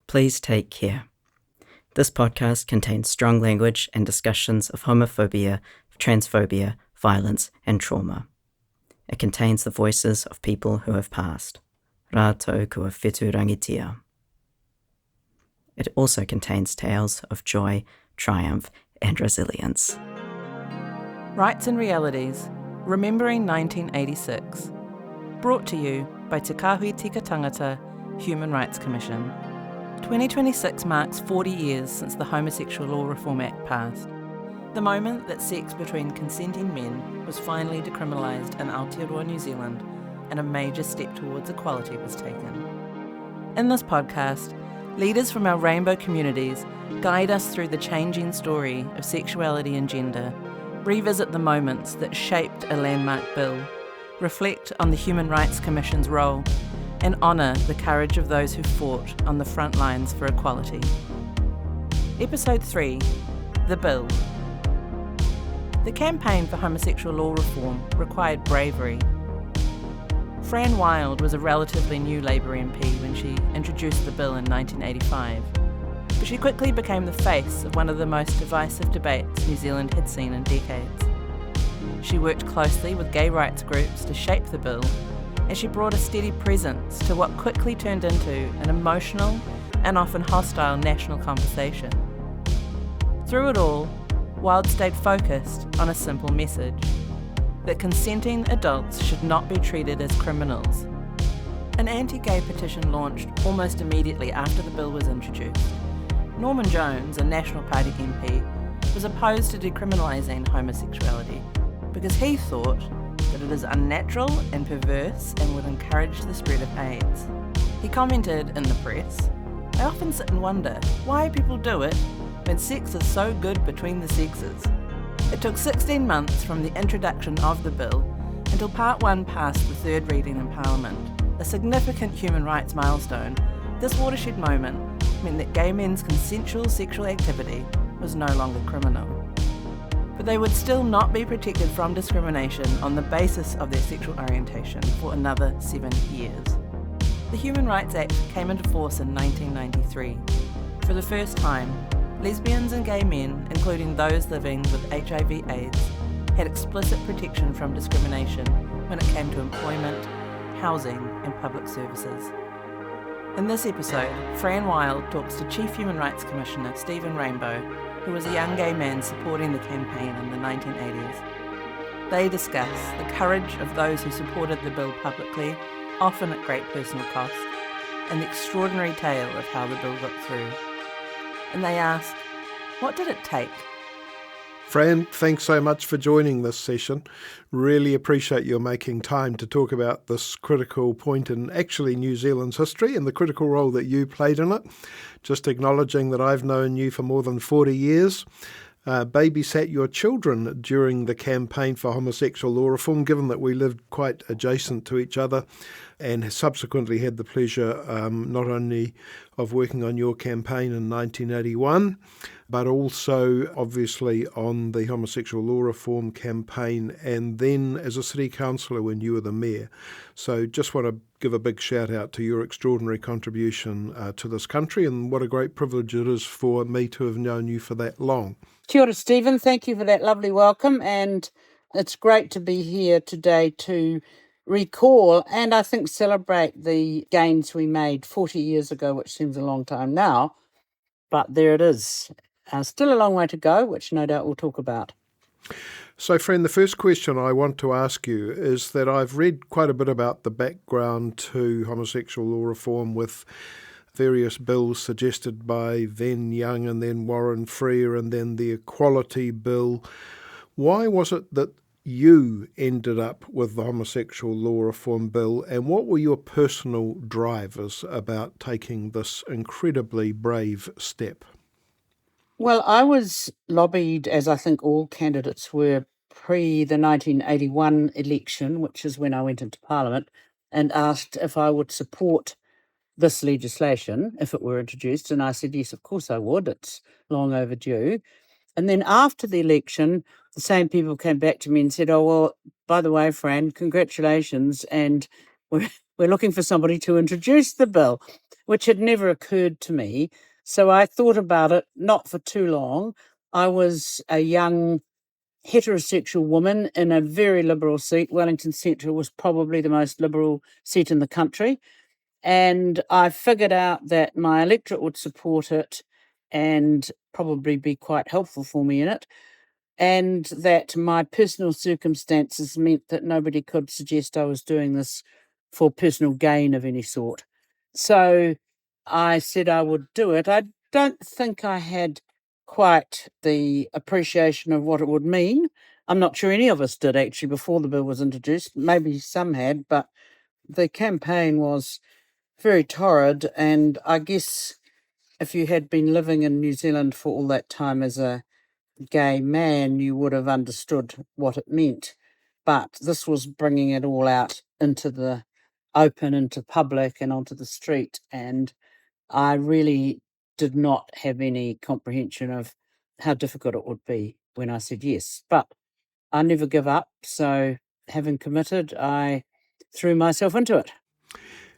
Please take care. This podcast contains strong language and discussions of homophobia, transphobia, violence, and trauma. It contains the voices of people who have passed. Rā tau kua whetū rangitia. It also contains tales of joy, triumph, and resilience. Rights and Realities, Remembering 1986. Brought to you by Te Kahui Tika Tangata Human Rights Commission. 2026 marks 40 years since the Homosexual Law Reform Act passed. The moment that sex between consenting men was finally decriminalised in Aotearoa, New Zealand, and a major step towards equality was taken. In this podcast, leaders from our rainbow communities guide us through the changing story of sexuality and gender, revisit the moments that shaped a landmark bill, reflect on the Human Rights Commission's role, and honour the courage of those who fought on the front lines for equality. Episode 3, The Bill. The campaign for homosexual law reform required bravery. Fran Wilde was a relatively new Labour MP when she introduced the bill in 1985, but she quickly became the face of one of the most divisive debates New Zealand had seen in decades. She worked closely with gay rights groups to shape the bill, and she brought a steady presence to what quickly turned into an emotional and often hostile national conversation. Through it all, Wilde stayed focused on a simple message: that consenting adults should not be treated as criminals. An anti-gay petition launched almost immediately after the bill was introduced. Norman Jones, a National Party MP, was opposed to decriminalising homosexuality because he thought that it is unnatural and perverse and would encourage the spread of AIDS. He commented in the press, "I often sit and wonder why people do it when sex is so good between the sexes." It took 16 months from the introduction of the bill until Part 1 passed the third reading in Parliament. A significant human rights milestone, this watershed moment meant that gay men's consensual sexual activity was no longer criminal. But they would still not be protected from discrimination on the basis of their sexual orientation for another 7 years. The Human Rights Act came into force in 1993. For the first time, lesbians and gay men, including those living with HIV/AIDS, had explicit protection from discrimination when it came to employment, housing, and public services. In this episode, Fran Wilde talks to Chief Human Rights Commissioner Stephen Rainbow, who was a young gay man supporting the campaign in the 1980s. They discuss the courage of those who supported the bill publicly, often at great personal cost, and the extraordinary tale of how the bill got through. And they ask, what did it take? Fran, thanks so much for joining this session. Really appreciate your making time to talk about this critical point in actually New Zealand's history and the critical role that you played in it. Just acknowledging that I've known you for more than 40 years, babysat your children during the campaign for homosexual law reform, given that we lived quite adjacent to each other, and subsequently had the pleasure not only of working on your campaign in 1981, but also obviously on the homosexual law reform campaign, and then as a city councillor when you were the mayor. So just want to give a big shout out to your extraordinary contribution to this country, and what a great privilege it is for me to have known you for that long. Kia ora, Stephen. Thank you for that lovely welcome, and it's great to be here today to recall and I think celebrate the gains we made 40 years ago, which seems a long time now, but there it is. Still a long way to go, which no doubt we'll talk about. So, Fran, the first question I want to ask you is that I've read quite a bit about the background to homosexual law reform with various bills suggested by then Young and then Warren Freer and then the Equality Bill. Why was it that you ended up with the Homosexual Law Reform Bill, and what were your personal drivers about taking this incredibly brave step? Well, I was lobbied, as I think all candidates were, pre the 1981 election, which is when I went into Parliament, and asked if I would support this legislation if it were introduced. And I said, yes, of course I would. It's long overdue. And then after the election, the same people came back to me and said, oh, well, by the way, Fran, congratulations. And we're looking for somebody to introduce the bill, which had never occurred to me. So I thought about it, not for too long. I was a young heterosexual woman in a very liberal seat. Wellington Central was probably the most liberal seat in the country. And I figured out that my electorate would support it and probably be quite helpful for me in it, and that my personal circumstances meant that nobody could suggest I was doing this for personal gain of any sort. So I said I would do it. I don't think I had quite the appreciation of what it would mean. I'm not sure any of us did actually before the bill was introduced. Maybe some had, but the campaign was very torrid. And I guess if you had been living in New Zealand for all that time as a gay man, you would have understood what it meant. But this was bringing it all out into the open, into public, and onto the street. And I really did not have any comprehension of how difficult it would be when I said yes. But I never give up. So, having committed, I threw myself into it.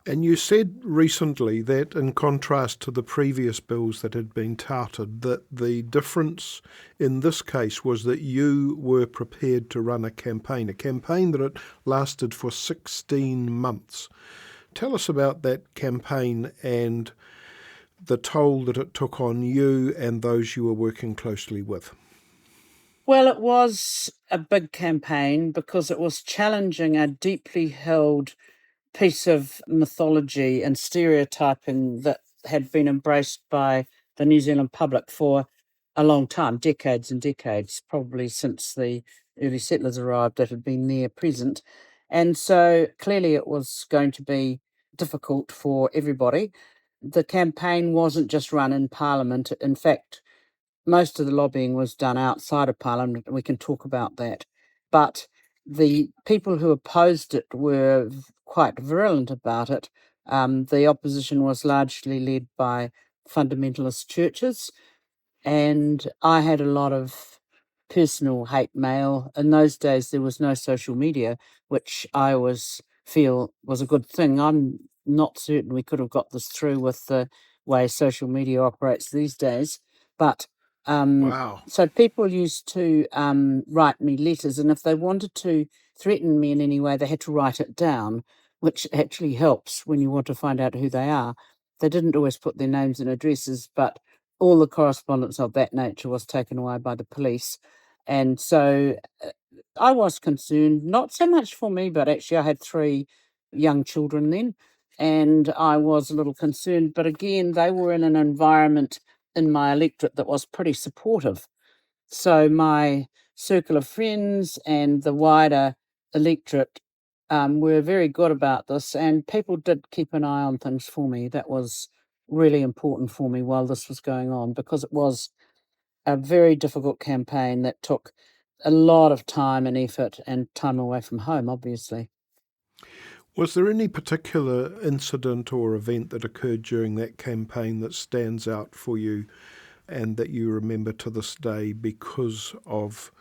And you said recently that, in contrast to the previous bills that had been touted, that the difference in this case was that you were prepared to run a campaign that had lasted for 16 months. Tell us about that campaign and the toll that it took on you and those you were working closely with. Well, it was a big campaign because it was challenging a deeply held piece of mythology and stereotyping that had been embraced by the New Zealand public for a long time, decades and decades, probably since the early settlers arrived that had been there present. And so clearly it was going to be difficult for everybody. The campaign wasn't just run in Parliament. In fact, most of the lobbying was done outside of Parliament, and we can talk about that. But the people who opposed it were quite virulent about it. The opposition was largely led by fundamentalist churches, and I had a lot of personal hate mail. In those days, there was no social media, which I always feel was a good thing. I'm not certain we could have got this through with the way social media operates these days, but Wow. so people used to write me letters, and if they wanted to threaten me in any way, they had to write it down, which actually helps when you want to find out who they are. They didn't always put their names and addresses, but all the correspondence of that nature was taken away by the police. And so I was concerned, not so much for me, but actually I had 3 young children then, and I was a little concerned. But again, they were in an environment in my electorate that was pretty supportive. So my circle of friends and the wider electorate were very good about this, and people did keep an eye on things for me. That was really important for me while this was going on, because it was a very difficult campaign that took a lot of time and effort and time away from home, obviously. Was there any particular incident or event that occurred during that campaign that stands out for you and that you remember to this day because of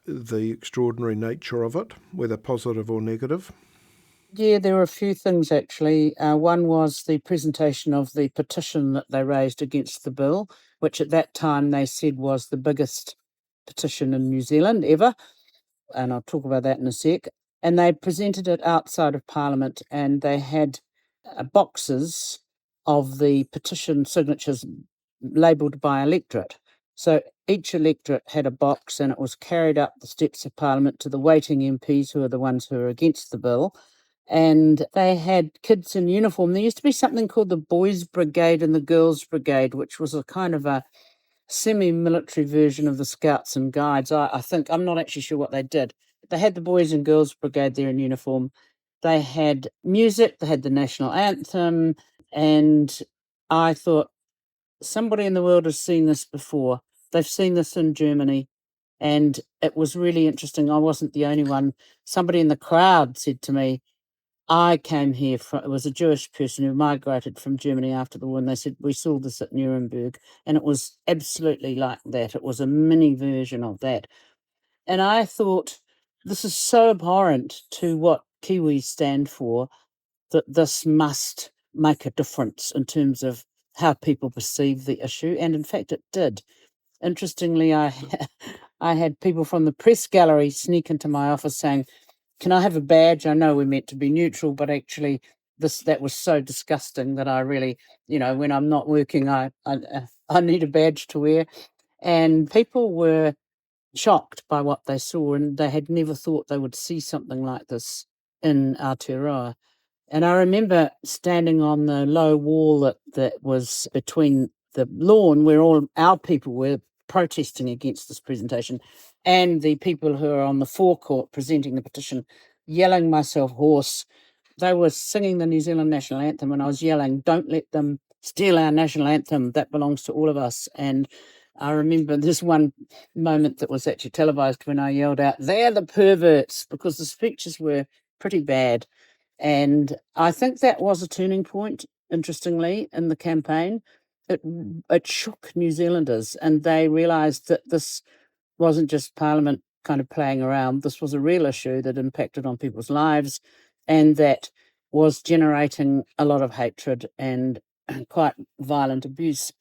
the extraordinary nature of it, whether positive or negative? Yeah, there were a few things actually. One was the presentation of the petition that they raised against the bill, which at that time they said was the biggest petition in New Zealand ever. And I'll talk about that in a sec. And they presented it outside of Parliament, and they had boxes of the petition signatures labelled by electorate. So each electorate had a box, and it was carried up the steps of Parliament to the waiting MPs, who are the ones who are against the bill. And they had kids in uniform. There used to be something called the Boys Brigade and the Girls Brigade, which was a kind of a semi-military version of the Scouts and Guides. I think, I'm not actually sure what they did. They had the Boys and Girls Brigade there in uniform. They had music, they had the national anthem, and I thought, somebody in the world has seen this before. They've seen this in Germany, and it was really interesting. I wasn't the only one. Somebody in the crowd said to me, I came here from, it was a Jewish person who migrated from Germany after the war, and they said, we saw this at Nuremberg, and it was absolutely like that. It was a mini version of that. And I thought, this is so abhorrent to what Kiwis stand for that this must make a difference in terms of how people perceive the issue, and in fact it did. Interestingly, I had people from the press gallery sneak into my office saying, "Can I have a badge? I know we're meant to be neutral, but actually that was so disgusting that I really, when I'm not working, I need a badge to wear." And people were shocked by what they saw, and they had never thought they would see something like this in Aotearoa. And I remember standing on the low wall that was between the lawn where all our people were protesting against this presentation and the people who are on the forecourt presenting the petition, yelling myself hoarse. They were singing the New Zealand national anthem and I was yelling, "Don't let them steal our national anthem. That belongs to all of us." And I remember this one moment that was actually televised when I yelled out, "They're the perverts," because the speeches were pretty bad. And I think that was a turning point, interestingly, in the campaign. It shook New Zealanders, and they realised that this wasn't just Parliament kind of playing around. This was a real issue that impacted on people's lives and that was generating a lot of hatred and quite violent abuse.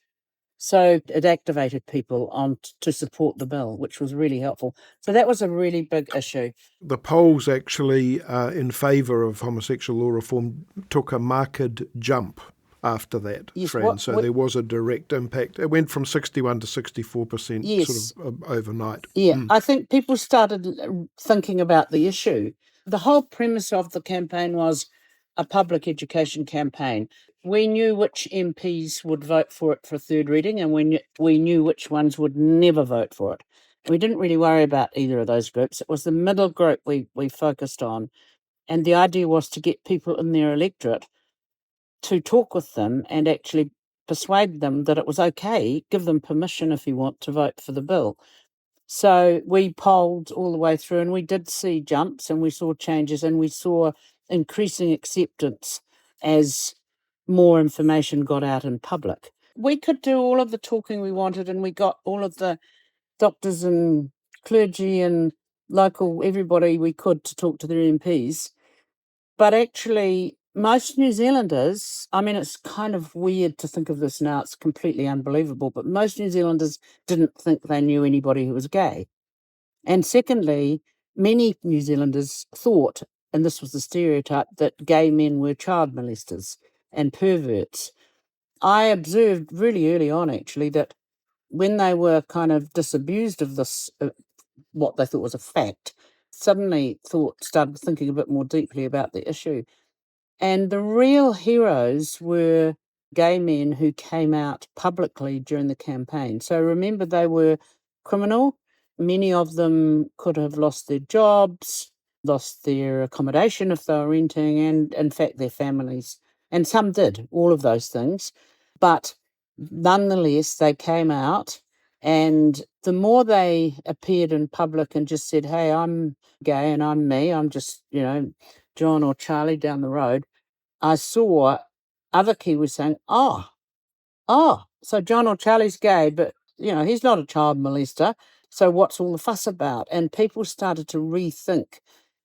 So it activated people to support the bill, which was really helpful. So that was a really big issue. The polls actually in favour of homosexual law reform took a marked jump after that, Yes, Fran. There was a direct impact. It went from 61 to 64% Yes. sort of overnight. Yeah, I think people started thinking about the issue. The whole premise of the campaign was a public education campaign. We knew which MPs would vote for it for third reading, and we knew which ones would never vote for it. We didn't really worry about either of those groups. It was the middle group we focused on. And the idea was to get people in their electorate to talk with them and actually persuade them that it was okay, give them permission if you want to vote for the bill. So we polled all the way through and we did see jumps and we saw changes and we saw increasing acceptance as more information got out in public. We could do all of the talking we wanted and we got all of the doctors and clergy and local everybody we could to talk to their MPs. But actually, most New Zealanders, I mean, it's kind of weird to think of this now, it's completely unbelievable, but most New Zealanders didn't think they knew anybody who was gay. And secondly, many New Zealanders thought, and this was the stereotype, that gay men were child molesters and perverts. I observed really early on, actually, that when they were kind of disabused of this, what they thought was a fact, suddenly started thinking a bit more deeply about the issue. And the real heroes were gay men who came out publicly during the campaign. So remember, they were criminal. Many of them could have lost their jobs, lost their accommodation if they were renting, and in fact their families. And some did, all of those things. But nonetheless, they came out. And the more they appeared in public and just said, "Hey, I'm gay and I'm me, I'm just, John or Charlie down the road," I saw other Kiwis saying, oh, so John or Charlie's gay, but, he's not a child molester, so what's all the fuss about? And people started to rethink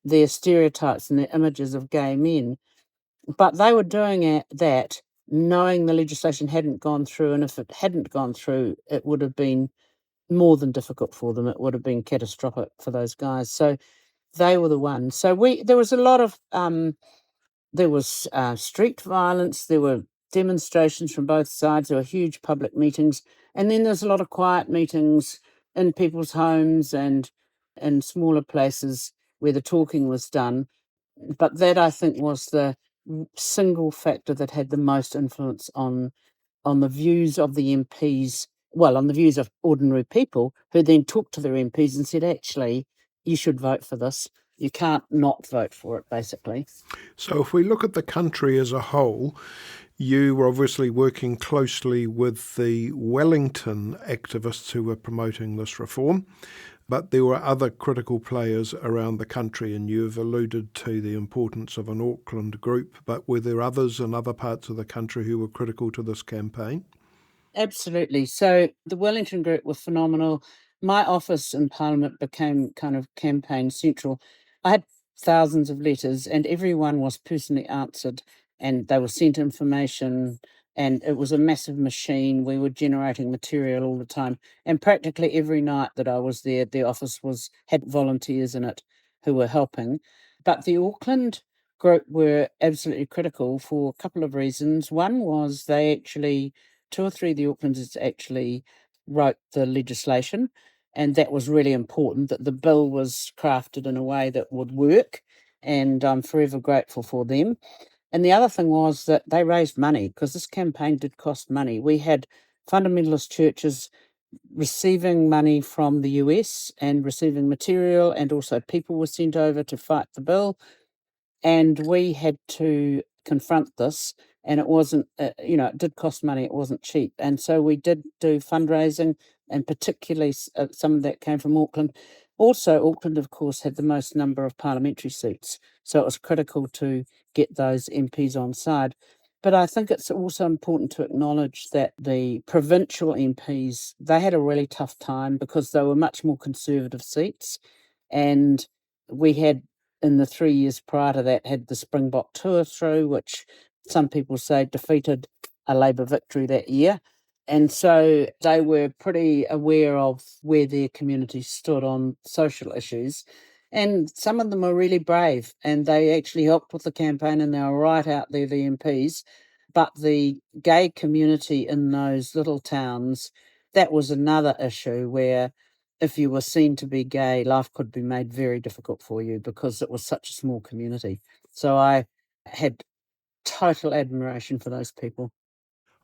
their stereotypes and their images of gay men. But they were doing that knowing the legislation hadn't gone through, and if it hadn't gone through, it would have been more than difficult for them. It would have been catastrophic for those guys. So they were the ones. So there was a lot of... There was street violence, there were demonstrations from both sides, there were huge public meetings, and then there's a lot of quiet meetings in people's homes and in smaller places where the talking was done. But that, I think, was the single factor that had the most influence on the views of the MPs, on the views of ordinary people who then talked to their MPs and said, actually, you should vote for this. You can't not vote for it, basically. So if we look at the country as a whole, you were obviously working closely with the Wellington activists who were promoting this reform, but there were other critical players around the country, and you've alluded to the importance of an Auckland group, but were there others in other parts of the country who were critical to this campaign? Absolutely. So the Wellington group was phenomenal. My office in Parliament became kind of campaign central. I had thousands of letters, and everyone was personally answered, and they were sent information, and it was a massive machine. We were generating material all the time, and practically every night that I was there, the office had volunteers in it who were helping. But the Auckland group were absolutely critical for a couple of reasons. One was two or three of the Aucklanders actually wrote the legislation, and that was really important, that the bill was crafted in a way that would work, and I'm forever grateful for them. And the other thing was that they raised money, because this campaign did cost money. We had fundamentalist churches receiving money from the US and receiving material, and also people were sent over to fight the bill. And we had to confront this, and it wasn't, it did cost money, it wasn't cheap. And so we did do fundraising, and particularly some of that came from Auckland. Also, Auckland, of course, had the most number of parliamentary seats, so it was critical to get those MPs on side. But I think it's also important to acknowledge that the provincial MPs, they had a really tough time because they were much more conservative seats. And we had, in the 3 years prior to that, had the Springbok tour through, which some people say defeated a Labour victory that year. And so they were pretty aware of where their community stood on social issues. And some of them were really brave, and they actually helped with the campaign, and they were right out there, the MPs. But the gay community in those little towns, that was another issue where if you were seen to be gay, life could be made very difficult for you because it was such a small community. So I had total admiration for those people.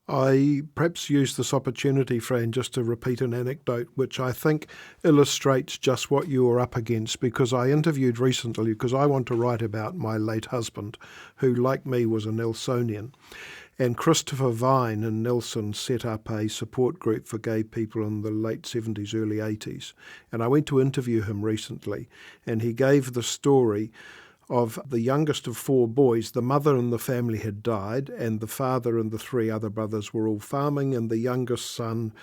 I perhaps use this opportunity, Fran, just to repeat an anecdote which I think illustrates just what you were up against, because I interviewed recently, because I want to write about my late husband, who, like me, was a Nelsonian. And Christopher Vine in Nelson set up a support group for gay people in the late 70s, early 80s. And I went to interview him recently, and he gave the story of the youngest of 4 boys. The mother in the family had died, and the father and the 3 other brothers were all farming, and the youngest son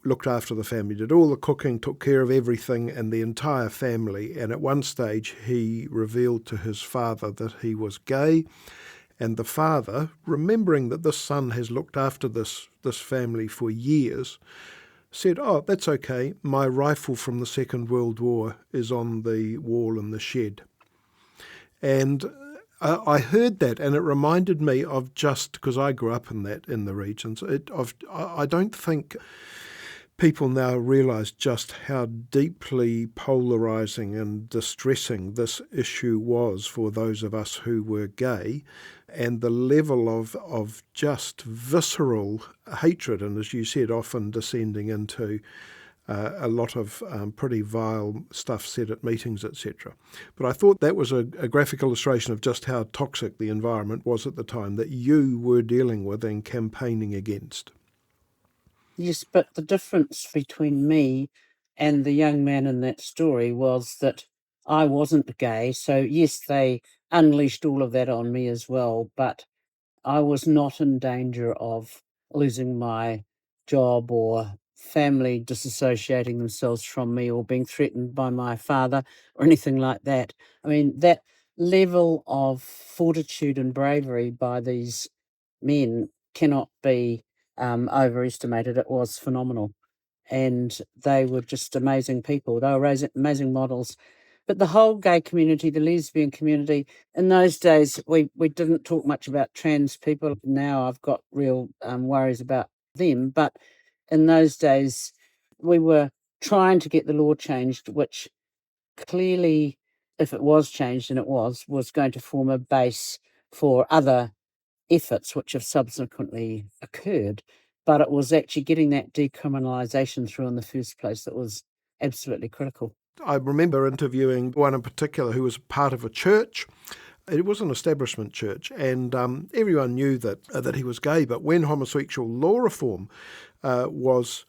looked after the family, did all the cooking, took care of everything and the entire family. And at one stage he revealed to his father that he was gay, and the father, remembering that this son has looked after this family for years, said, "Oh, that's okay, my rifle from the Second World War is on the wall in the shed." And I heard that, and it reminded me of, just because I grew up in the regions, I don't think people now realise just how deeply polarising and distressing this issue was for those of us who were gay, and the level of just visceral hatred, and as you said, often descending into a lot of pretty vile stuff said at meetings, etc. But I thought that was a graphic illustration of just how toxic the environment was at the time that you were dealing with and campaigning against. Yes, but the difference between me and the young man in that story was that I wasn't gay. So, yes, they unleashed all of that on me as well, but I was not in danger of losing my job or family disassociating themselves from me or being threatened by my father or anything like that. I mean, that level of fortitude and bravery by these men cannot be overestimated. It was phenomenal. And they were just amazing people. They were amazing models. But the whole gay community, the lesbian community, in those days, we didn't talk much about trans people. Now I've got real worries about them. But in those days, we were trying to get the law changed, which clearly, if it was changed, and it was going to form a base for other efforts which have subsequently occurred. But it was actually getting that decriminalisation through in the first place that was absolutely critical. I remember interviewing one in particular who was part of a church. It was an establishment church, and everyone knew that he was gay. But when homosexual law reform was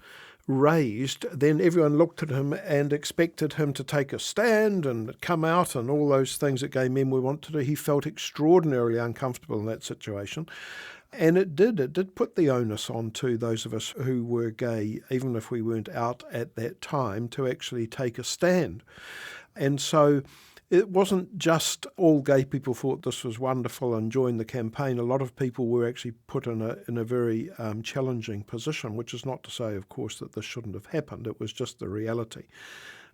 raised, then everyone looked at him and expected him to take a stand and come out and all those things that gay men would want to do. He felt extraordinarily uncomfortable in that situation. And it did put the onus onto those of us who were gay, even if we weren't out at that time, to actually take a stand. And so it wasn't just all gay people thought this was wonderful and joined the campaign. A lot of people were actually put in a very challenging position, which is not to say, of course, that this shouldn't have happened. It was just the reality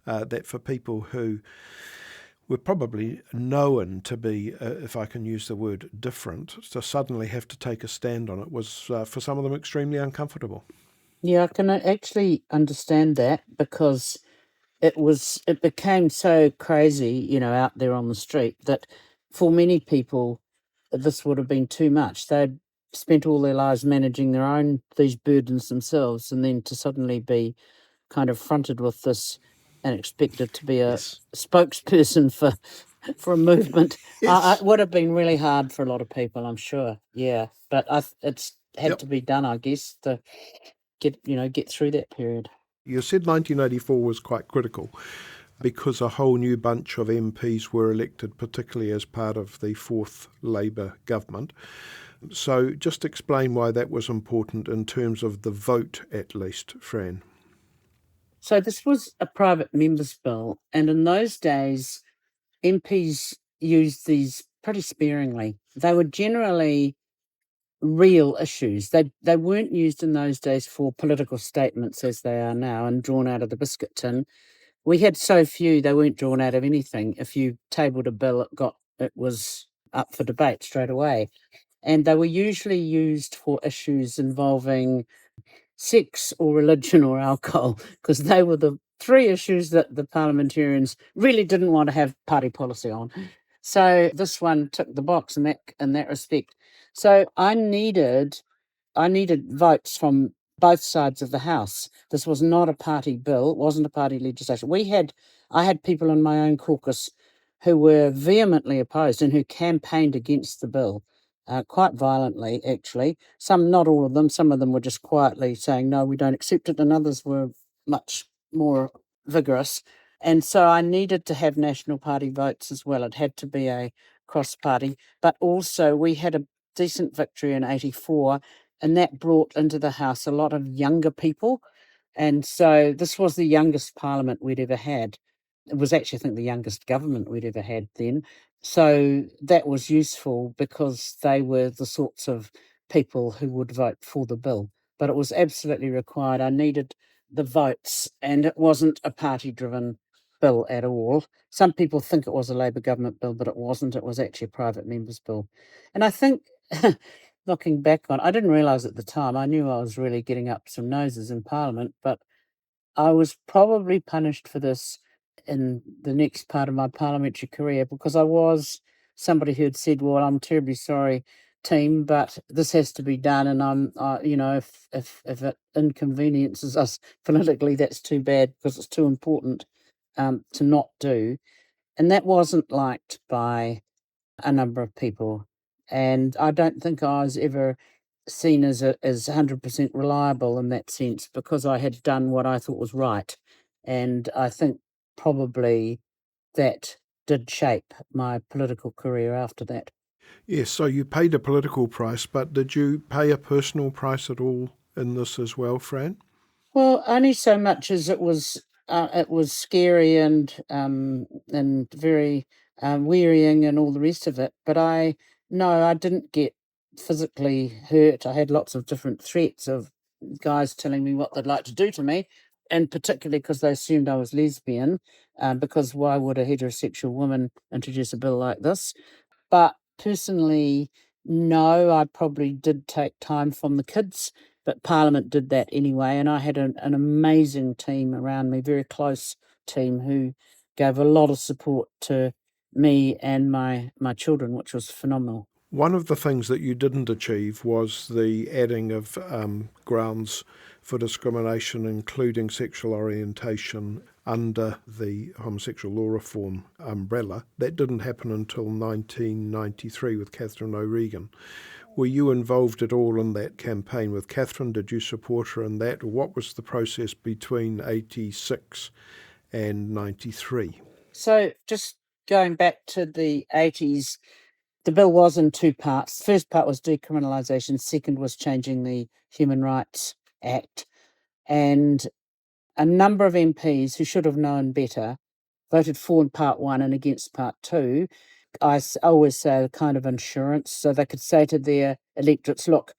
that for people who were probably known to be, if I can use the word, different, to suddenly have to take a stand on it was, for some of them, extremely uncomfortable. Yeah, I can actually understand that, because it became so crazy, out there on the street, that for many people this would have been too much. They'd spent all their lives managing these burdens themselves, and then to suddenly be kind of fronted with this and expected to be a Yes. spokesperson for a movement. Yes. It would have been really hard for a lot of people, I'm sure. Yeah, but it's had Yep. to be done, I guess, to get through that period. You said 1984 was quite critical because a whole new bunch of MPs were elected, particularly as part of the fourth Labour government. So just explain why that was important in terms of the vote, at least, Fran. So this was a private member's bill, and in those days, MPs used these pretty sparingly. They were generally real issues. They weren't used in those days for political statements as they are now and drawn out of the biscuit tin. We had so few, they weren't drawn out of anything. If you tabled a bill, it was up for debate straight away. And they were usually used for issues involving sex or religion or alcohol, because they were the three issues that the parliamentarians really didn't want to have party policy on. So this one ticked the box in that respect. So I needed votes from both sides of the House. This was not a party bill. It wasn't a party legislation. I had people in my own caucus who were vehemently opposed and who campaigned against the bill, quite violently, actually. Not all of them. Some of them were just quietly saying, no, we don't accept it, and others were much more vigorous. And so I needed to have national party votes as well. It had to be a cross-party. But also we had a decent victory in 84, and that brought into the House a lot of younger people. And so this was the youngest parliament we'd ever had. It was actually, I think, the youngest government we'd ever had then. So that was useful because they were the sorts of people who would vote for the bill. But it was absolutely required. I needed the votes, and it wasn't a party-driven bill at all. Some people think it was a Labour government bill, but it wasn't. It was actually a private member's bill. And I think, looking back on, I didn't realise at the time, I knew I was really getting up some noses in Parliament, but I was probably punished for this in the next part of my parliamentary career, because I was somebody who had said, well, I'm terribly sorry, team, but this has to be done, and if it inconveniences us politically, that's too bad, because it's too important to not do. And that wasn't liked by a number of people. And I don't think I was ever seen as 100% reliable in that sense, because I had done what I thought was right. And I think probably that did shape my political career after that. Yes, so you paid a political price, but did you pay a personal price at all in this as well, Fran? Well, only so much as it was scary and very wearying and all the rest of it. But I didn't get physically hurt. I had lots of different threats of guys telling me what they'd like to do to me, and particularly because they assumed I was lesbian. Because why would a heterosexual woman introduce a bill like this? But personally, no, I probably did take time from the kids, but Parliament did that anyway. And I had an amazing team around me, very close team, who gave a lot of support to me and my children, which was phenomenal. One of the things that you didn't achieve was the adding of grounds for discrimination, including sexual orientation, under the Homosexual Law Reform umbrella. That didn't happen until 1993 with Catherine O'Regan. Were you involved at all in that campaign with Catherine? Did you support her in that? What was the process between 86 and 93? So just going back to the 80s, the bill was in two parts. The first part was decriminalisation. Second was changing the Human Rights Act. And a number of MPs who should have known better voted for in part 1 and against part 2, I always say a kind of insurance, so they could say to their electorates, look,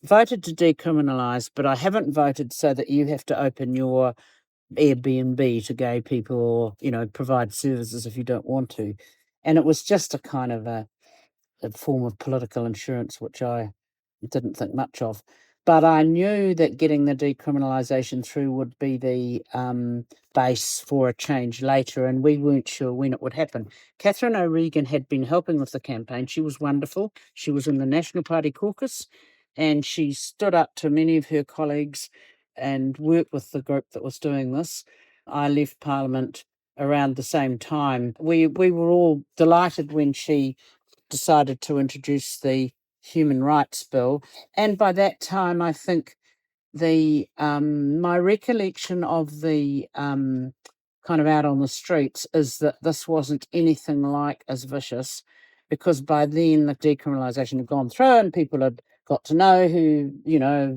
voted to decriminalise, but I haven't voted so that you have to open your Airbnb to gay people or, provide services if you don't want to. And it was just a kind of a form of political insurance, which I didn't think much of. But I knew that getting the decriminalisation through would be the base for a change later, and we weren't sure when it would happen. Catherine O'Regan had been helping with the campaign. She was wonderful. She was in the National Party caucus, and she stood up to many of her colleagues and worked with the group that was doing this. I left Parliament around the same time. We were all delighted when she decided to introduce the Human Rights Bill. And by that time, I think my recollection of the kind of out on the streets is that this wasn't anything like as vicious, because by then the decriminalisation had gone through and people had got to know who,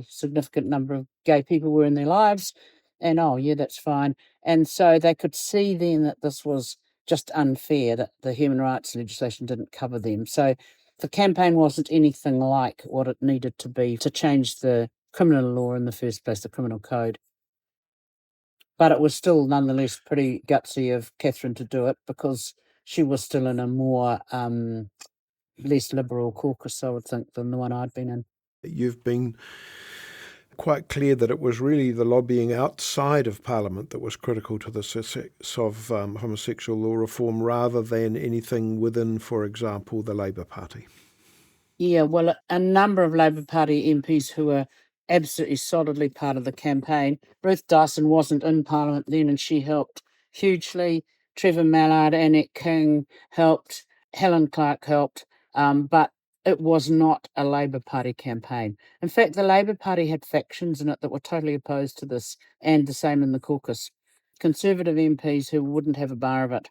significant number of gay people were in their lives. And, oh, yeah, that's fine. And so they could see then that this was just unfair, that the human rights legislation didn't cover them. So the campaign wasn't anything like what it needed to be to change the criminal law in the first place, the criminal code. But it was still nonetheless pretty gutsy of Catherine to do it, because she was still in a more less liberal caucus, I would think, than the one I'd been in. You've been quite clear that it was really the lobbying outside of Parliament that was critical to the success of homosexual law reform, rather than anything within, for example, the Labour Party. Yeah, well, a number of Labour Party MPs who were absolutely solidly part of the campaign. Ruth Dyson wasn't in Parliament then, and she helped hugely. Trevor Mallard, Annette King helped. Helen Clark helped. But it was not a Labour Party campaign. In fact, the Labour Party had factions in it that were totally opposed to this, and the same in the caucus. Conservative MPs who wouldn't have a bar of it,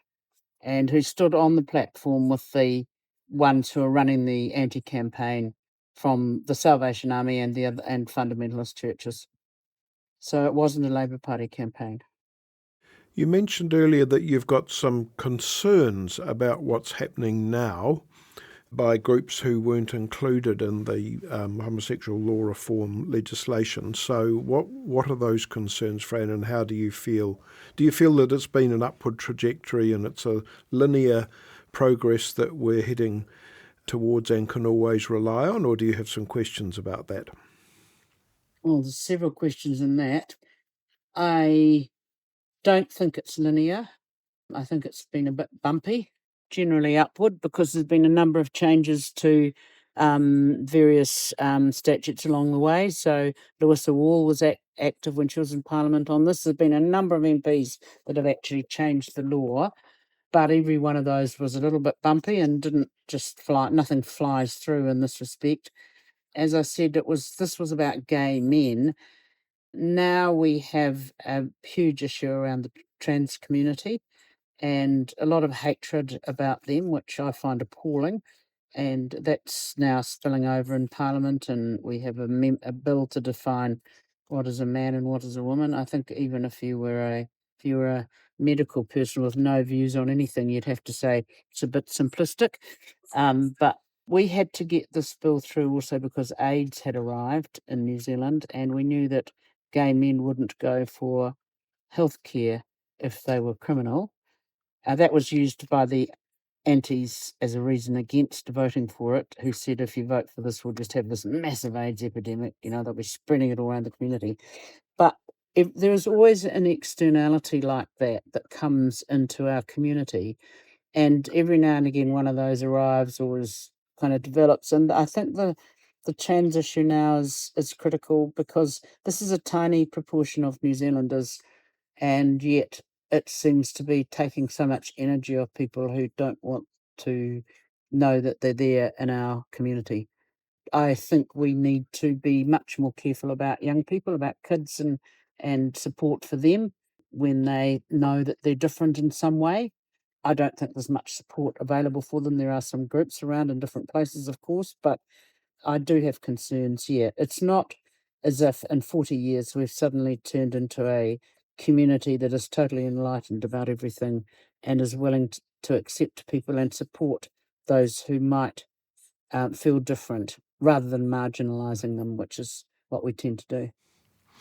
and who stood on the platform with the ones who are running the anti-campaign from the Salvation Army and fundamentalist churches. So it wasn't a Labour Party campaign. You mentioned earlier that you've got some concerns about what's happening now by groups who weren't included in the homosexual law reform legislation. So what are those concerns, Fran, and how do you feel? Do you feel that it's been an upward trajectory and it's a linear progress that we're heading towards and can always rely on, or do you have some questions about that? Well, there's several questions in that. I don't think it's linear. I think it's been a bit bumpy, generally upward, because there's been a number of changes to various statutes along the way. So Louisa Wall was active when she was in Parliament on this. There's been a number of MPs that have actually changed the law, but every one of those was a little bit bumpy and didn't just fly. Nothing flies through in this respect. As I said, this was about gay men. Now we have a huge issue around the trans community and a lot of hatred about them, which I find appalling. And that's now spilling over in Parliament, and we have a bill to define what is a man and what is a woman. I think even if you were a medical person with no views on anything, you'd have to say it's a bit simplistic. But we had to get this bill through also because AIDS had arrived in New Zealand, and we knew that gay men wouldn't go for healthcare if they were criminal. That was used by the antis as a reason against voting for it, who said if you vote for this, we'll just have this massive AIDS epidemic, they'll be spreading it all around the community. But if there is always an externality like that comes into our community, and every now and again one of those arrives or is kind of develops. And I think the trans issue now is critical, because this is a tiny proportion of New Zealanders, and yet it seems to be taking so much energy of people who don't want to know that they're there in our community. I think we need to be much more careful about young people, about kids, and support for them when they know that they're different in some way. I don't think there's much support available for them. There are some groups around in different places, of course, but I do have concerns. Yeah, it's not as if in 40 years we've suddenly turned into a community that is totally enlightened about everything and is willing to accept people and support those who might feel different rather than marginalising them, which is what we tend to do.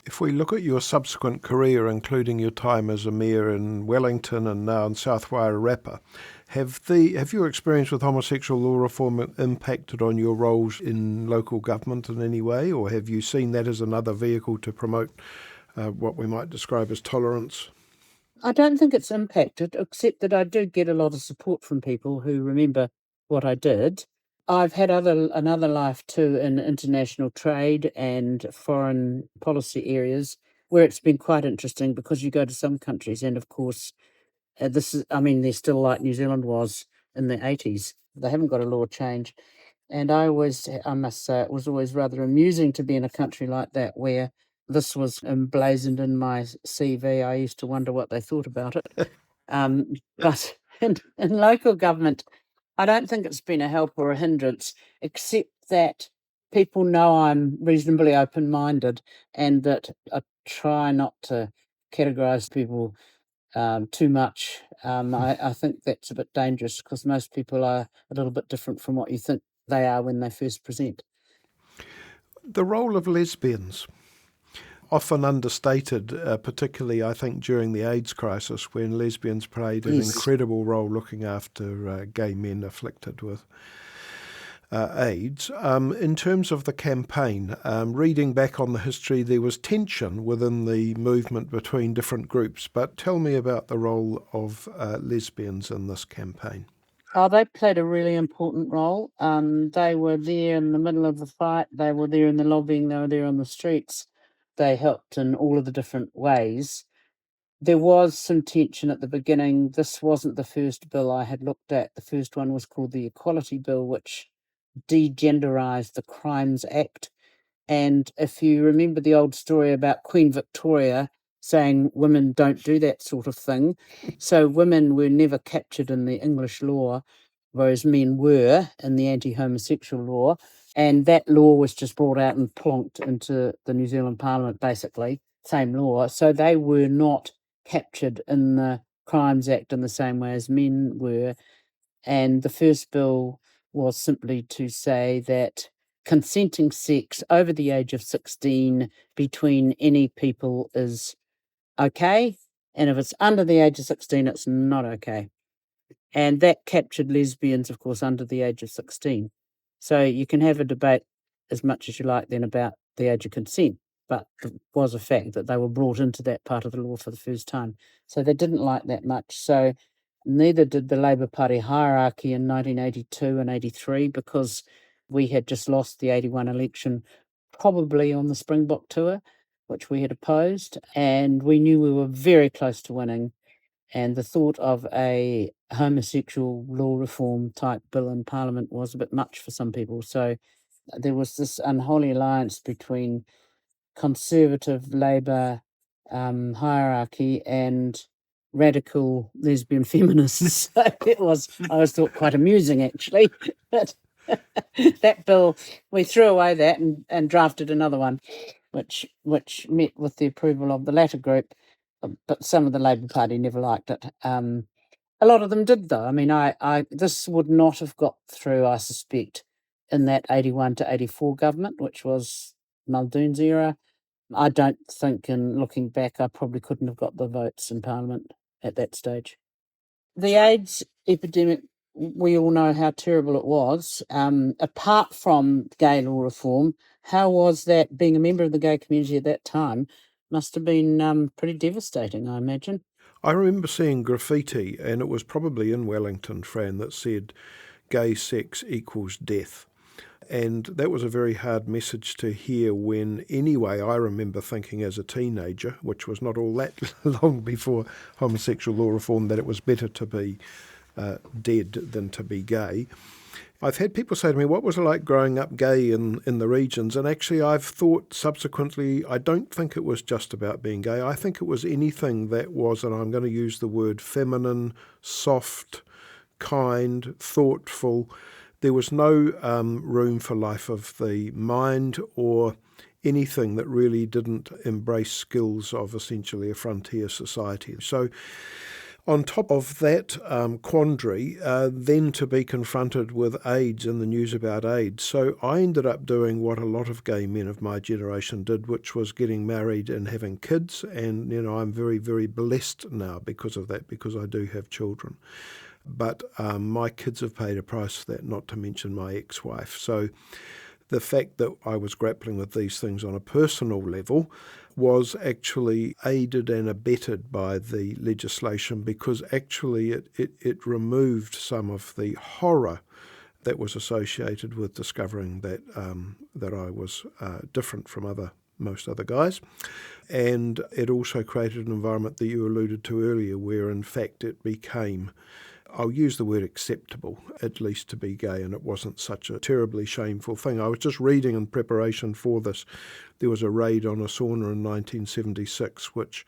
If we look at your subsequent career, including your time as a mayor in Wellington and now in South Wairarapa, have your experience with homosexual law reform impacted on your roles in local government in any way, or have you seen that as another vehicle to promote what we might describe as tolerance? I don't think it's impacted, except that I do get a lot of support from people who remember what I did. I've had another life too in international trade and foreign policy areas where it's been quite interesting because you go to some countries and, of course, they're still like New Zealand was in the 80s. They haven't got a law change. And I must say, it was always rather amusing to be in a country like that where this was emblazoned in my CV. I used to wonder what they thought about it. But in local government, I don't think it's been a help or a hindrance, except that people know I'm reasonably open-minded and that I try not to categorise people too much. I think that's a bit dangerous because most people are a little bit different from what you think they are when they first present. The role of lesbians, often understated, particularly I think during the AIDS crisis when lesbians played an incredible role looking after gay men afflicted with AIDS. In terms of the campaign, reading back on the history, there was tension within the movement between different groups, but tell me about the role of lesbians in this campaign. Oh, they played a really important role. They were there in the middle of the fight. They were there in the lobbying. They were there on the streets. They helped in all of the different ways. There was some tension at the beginning. This wasn't the first bill I had looked at. The first one was called the Equality Bill, which degenderised the Crimes Act. And if you remember the old story about Queen Victoria saying women don't do that sort of thing, so women were never captured in the English law, whereas men were in the anti-homosexual law. And that law was just brought out and plonked into the New Zealand Parliament, basically, same law. So they were not captured in the Crimes Act in the same way as men were. And the first bill was simply to say that consenting sex over the age of 16 between any people is okay, and if it's under the age of 16, it's not okay. And that captured lesbians, of course, under the age of 16. So you can have a debate as much as you like then about the age of consent, but it was a fact that they were brought into that part of the law for the first time. So they didn't like that much. So neither did the Labour Party hierarchy in 1982 and 83 because we had just lost the 81 election, probably on the Springbok tour, which we had opposed, and we knew we were very close to winning. And the thought of a homosexual law reform type bill in Parliament was a bit much for some people. So there was this unholy alliance between conservative Labour hierarchy and radical lesbian feminists. So I always thought quite amusing, actually. But that bill, we threw away that and drafted another one, which met with the approval of the latter group, but some of the Labour Party never liked it. A lot of them did, though. I mean, this would not have got through, I suspect, in that 81 to 84 government, which was Muldoon's era. I don't think, in looking back, I probably couldn't have got the votes in Parliament at that stage. The AIDS epidemic, we all know how terrible it was. Apart from gay law reform, how was that, being a member of the gay community at that time, must have been pretty devastating, I imagine. I remember seeing graffiti, and it was probably in Wellington, Fran, that said gay sex equals death. And that was a very hard message to hear when, anyway, I remember thinking as a teenager, which was not all that long before homosexual law reform, that it was better to be dead than to be gay. I've had people say to me, what was it like growing up gay in the regions? And actually I've thought subsequently, I don't think it was just about being gay. I think it was anything that was, and I'm going to use the word feminine, soft, kind, thoughtful. There was no room for life of the mind or anything that really didn't embrace skills of essentially a frontier society. So On top of that quandary, then to be confronted with AIDS and the news about AIDS. So I ended up doing what a lot of gay men of my generation did, which was getting married and having kids. And, I'm very, very blessed now because of that, because I do have children. But my kids have paid a price for that, not to mention my ex-wife. So the fact that I was grappling with these things on a personal level was actually aided and abetted by the legislation, because actually it removed some of the horror that was associated with discovering that I was different from most other guys. And it also created an environment that you alluded to earlier, where in fact it became, I'll use the word acceptable, at least to be gay, and it wasn't such a terribly shameful thing. I was just reading in preparation for this, there was a raid on a sauna in 1976 which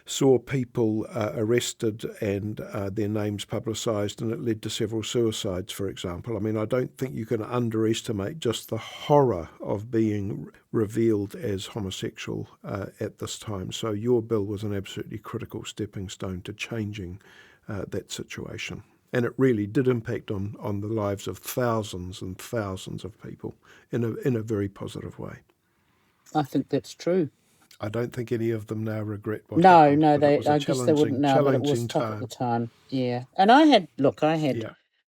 saw people arrested and their names publicised, and it led to several suicides, for example. I mean, I don't think you can underestimate just the horror of being revealed as homosexual at this time. So your bill was an absolutely critical stepping stone to changing that situation. And it really did impact on the lives of thousands and thousands of people in a very positive way. I think that's true. I don't think any of them now regret what No, happened. I guess they wouldn't now, but it was tough at the time. Yeah. And I had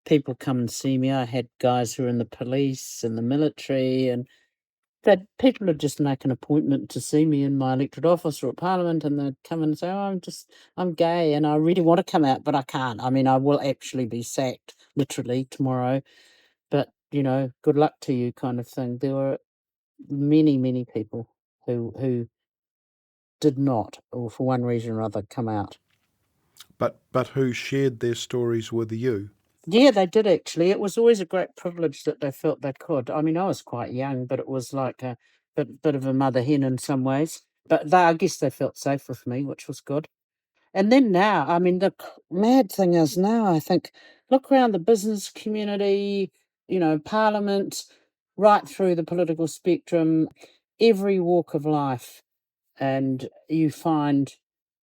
people come and see me. I had guys who were in the police and the military, and that people would just make an appointment to see me in my electorate office or at Parliament, and they'd come and say, I'm gay and I really want to come out, but I can't. I mean, I will actually be sacked literally tomorrow, but, good luck to you kind of thing. There were many, many people who did not, or for one reason or other, come out. But who shared their stories with you? Yeah, they did actually. It was always a great privilege that they felt they could. I mean, I was quite young, but it was like a bit of a mother hen in some ways. But I guess they felt safe with me, which was good. And then now, I mean, the mad thing is now, I think, look around the business community, Parliament, right through the political spectrum, every walk of life, and you find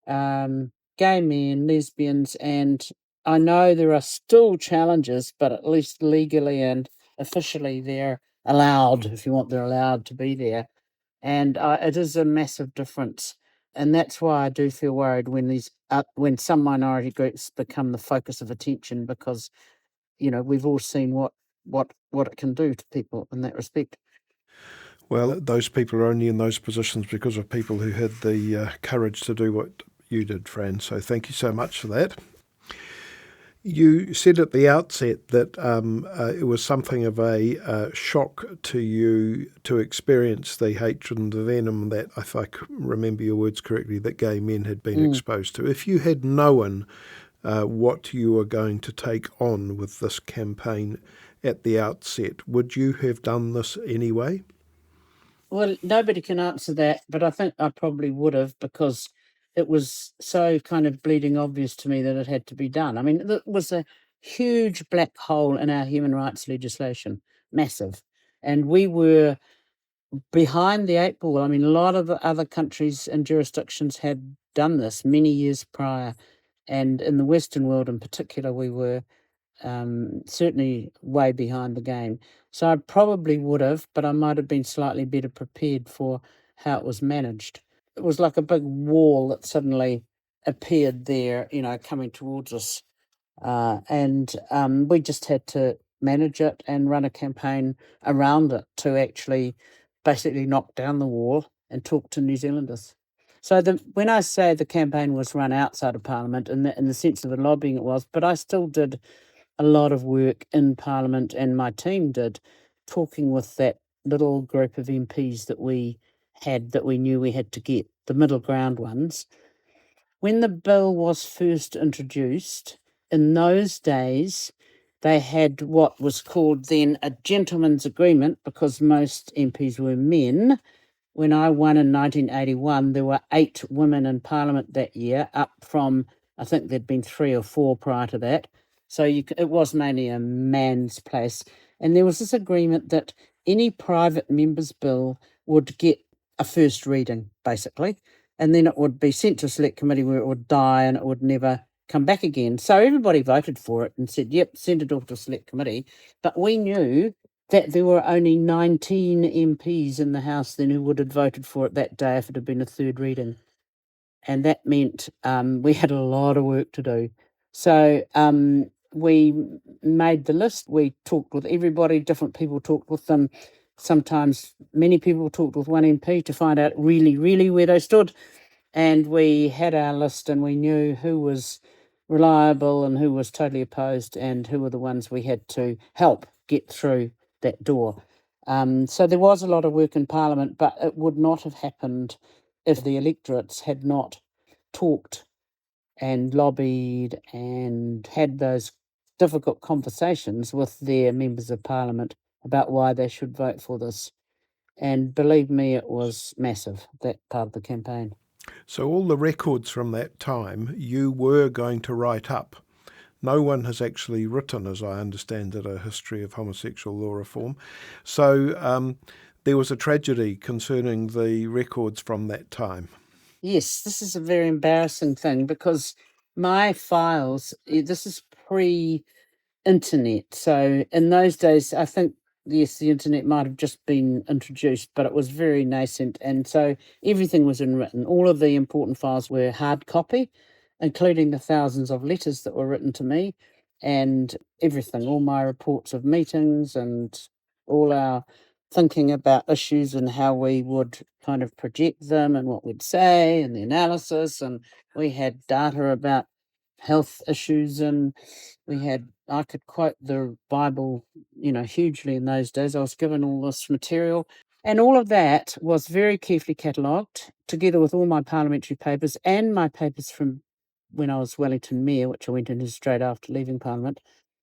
gay men, lesbians, and I know there are still challenges, but at least legally and officially they're allowed, if you want, they're allowed to be there. And it is a massive difference. And that's why I do feel worried when some minority groups become the focus of attention, because, we've all seen what it can do to people in that respect. Well, those people are only in those positions because of people who had the courage to do what you did, Fran. So thank you so much for that. You said at the outset that it was something of a shock to you to experience the hatred and the venom that, if I remember your words correctly, that gay men had been exposed to. If you had known what you were going to take on with this campaign at the outset, would you have done this anyway? Well, nobody can answer that, but I think I probably would have, because it was so kind of bleeding obvious to me that it had to be done. I mean, it was a huge black hole in our human rights legislation, massive. And we were behind the eight ball. I mean, a lot of the other countries and jurisdictions had done this many years prior. And in the Western world in particular, we were certainly way behind the game. So I probably would have, but I might have been slightly better prepared for how it was managed. It was like a big wall that suddenly appeared there, coming towards us. And we just had to manage it and run a campaign around it to actually basically knock down the wall and talk to New Zealanders. So when I say the campaign was run outside of Parliament, in the sense of the lobbying it was, but I still did a lot of work in Parliament, and my team did, talking with that little group of MPs that we knew we had to get, the middle ground ones. When the bill was first introduced, in those days, they had what was called then a gentleman's agreement, because most MPs were men. When I won in 1981, there were 8 women in Parliament that year, up from, I think there'd been 3 or 4 prior to that. So it was mainly a man's place. And there was this agreement that any private member's bill would get a first reading, basically, and then it would be sent to a select committee where it would die and it would never come back again. So everybody voted for it and said, yep, send it off to select committee. But we knew that there were only 19 MPs in the House then who would have voted for it that day if it had been a third reading. And that meant we had a lot of work to do. So we made the list. We talked with everybody. Different people talked with them. Sometimes many people talked with one MP to find out really, really where they stood. And we had our list and we knew who was reliable and who was totally opposed and who were the ones we had to help get through that door. So there was a lot of work in Parliament, but it would not have happened if the electorates had not talked and lobbied and had those difficult conversations with their members of Parliament about why they should vote for this. And believe me, it was massive, that part of the campaign. So all the records from that time you were going to write up. No one has actually written, as I understand it, a history of homosexual law reform. So there was a tragedy concerning the records from that time. Yes, this is a very embarrassing thing because my files, this is pre-internet. So in those days, I think, yes, the internet might have just been introduced, but it was very nascent. And so everything was in written. All of the important files were hard copy, including the thousands of letters that were written to me and everything, all my reports of meetings and all our thinking about issues and how we would kind of project them and what we'd say and the analysis. And we had data about health issues and I could quote the Bible, hugely in those days. I was given all this material. And all of that was very carefully catalogued, together with all my parliamentary papers and my papers from when I was Wellington Mayor, which I went into straight after leaving Parliament.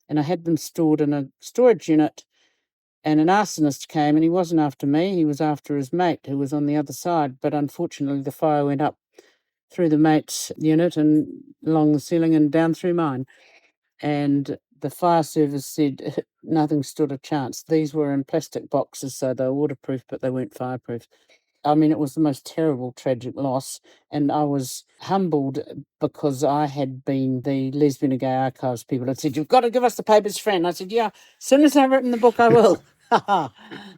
And I had them stored in a storage unit. And an arsonist came, and he wasn't after me. He was after his mate, who was on the other side. But unfortunately, the fire went up through the mate's unit and along the ceiling and down through mine. And the fire service said nothing stood a chance. These were in plastic boxes, so they were waterproof, but they weren't fireproof. I mean, it was the most terrible, tragic loss. And I was humbled because I had been the lesbian and gay archives people had said, you've got to give us the papers, Fran. I said, yeah, as soon as I've written the book, I will.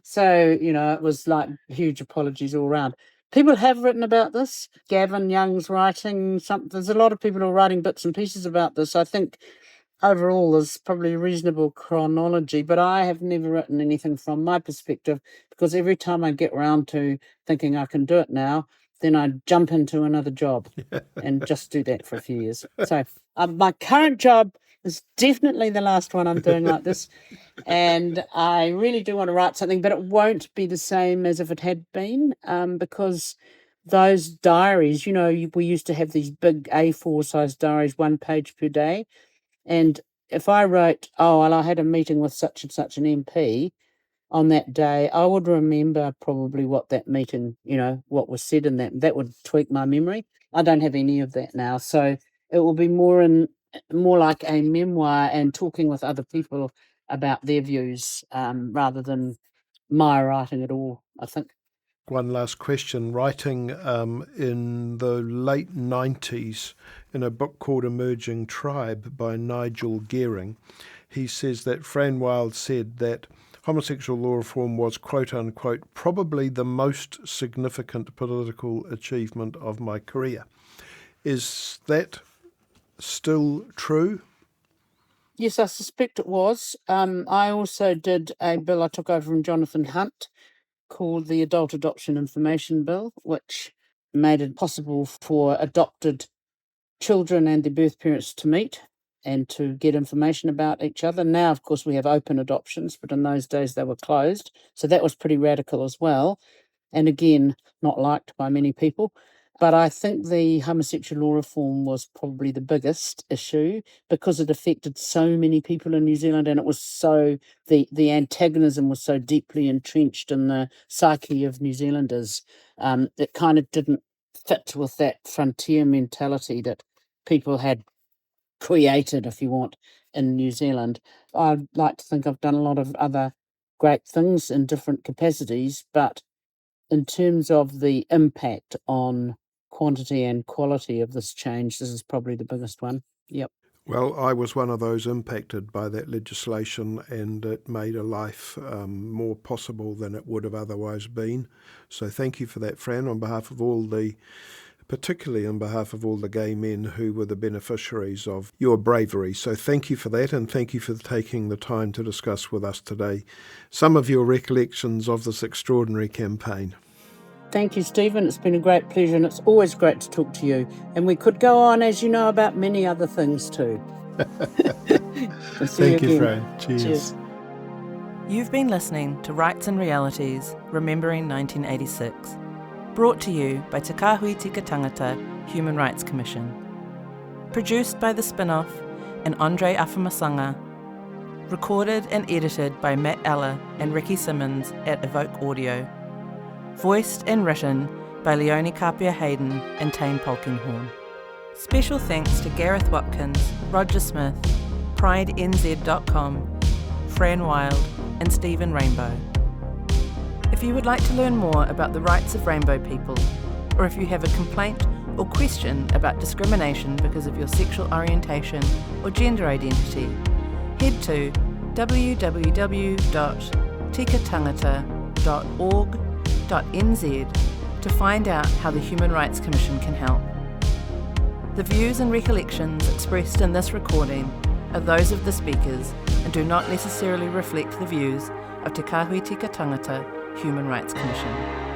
So, it was like huge apologies all around. People have written about this. Gavin Young's writing something. There's a lot of people who are writing bits and pieces about this. I think overall there's probably a reasonable chronology, but I have never written anything from my perspective because every time I get around to thinking I can do it now, then I jump into another job and just do that for a few years. So my current job is definitely the last one I'm doing like this. And I really do want to write something, but it won't be the same as if it had been because those diaries, we used to have these big A4 size diaries, 1 page per day. And if I wrote, I had a meeting with such and such an MP on that day, I would remember probably what that meeting, what was said in that. That would tweak my memory. I don't have any of that now. So it will be more like a memoir and talking with other people about their views rather than my writing at all, I think. One last question. Writing in the late 90s in a book called Emerging Tribe by Nigel Gearing, he says that Fran Wilde said that homosexual law reform was, quote unquote, probably the most significant political achievement of my career. Is that still true? Yes, I suspect it was. I also did a bill I took over from Jonathan Hunt called the Adult Adoption Information Bill, which made it possible for adopted children and their birth parents to meet and to get information about each other. Now, of course, we have open adoptions, but in those days they were closed. So that was pretty radical as well. And again, not liked by many people. But I think the homosexual law reform was probably the biggest issue because it affected so many people in New Zealand, and it was the antagonism was so deeply entrenched in the psyche of New Zealanders. It kind of didn't fit with that frontier mentality that people had created, if you want, in New Zealand. I'd like to think I've done a lot of other great things in different capacities, but in terms of the impact on quantity and quality of this change, this is probably the biggest one. Yep. Well, I was one of those impacted by that legislation, and it made a life more possible than it would have otherwise been. So thank you for that, Fran, particularly on behalf of all the gay men who were the beneficiaries of your bravery. So thank you for that, and thank you for taking the time to discuss with us today some of your recollections of this extraordinary campaign. Thank you, Stephen. It's been a great pleasure, and it's always great to talk to you. And we could go on, as you know, about many other things too. Thank you, Fran. Cheers. You've been listening to Rights and Realities, Remembering 1986, brought to you by Te Kahui Tika Tangata Human Rights Commission. Produced by The Spinoff and Andre Afamasanga. Recorded and edited by Matt Eller and Ricky Simmons at Evoke Audio. Voiced and written by Leonie Kapia-Hayden and Tane Polkinghorn. Special thanks to Gareth Watkins, Roger Smith, PrideNZ.com, Fran Wilde and Stephen Rainbow. If you would like to learn more about the rights of rainbow people, or if you have a complaint or question about discrimination because of your sexual orientation or gender identity, head to www.tikatangata.org.nz to find out how the Human Rights Commission can help. The views and recollections expressed in this recording are those of the speakers and do not necessarily reflect the views of Te Kahui Tika Tangata Human Rights Commission.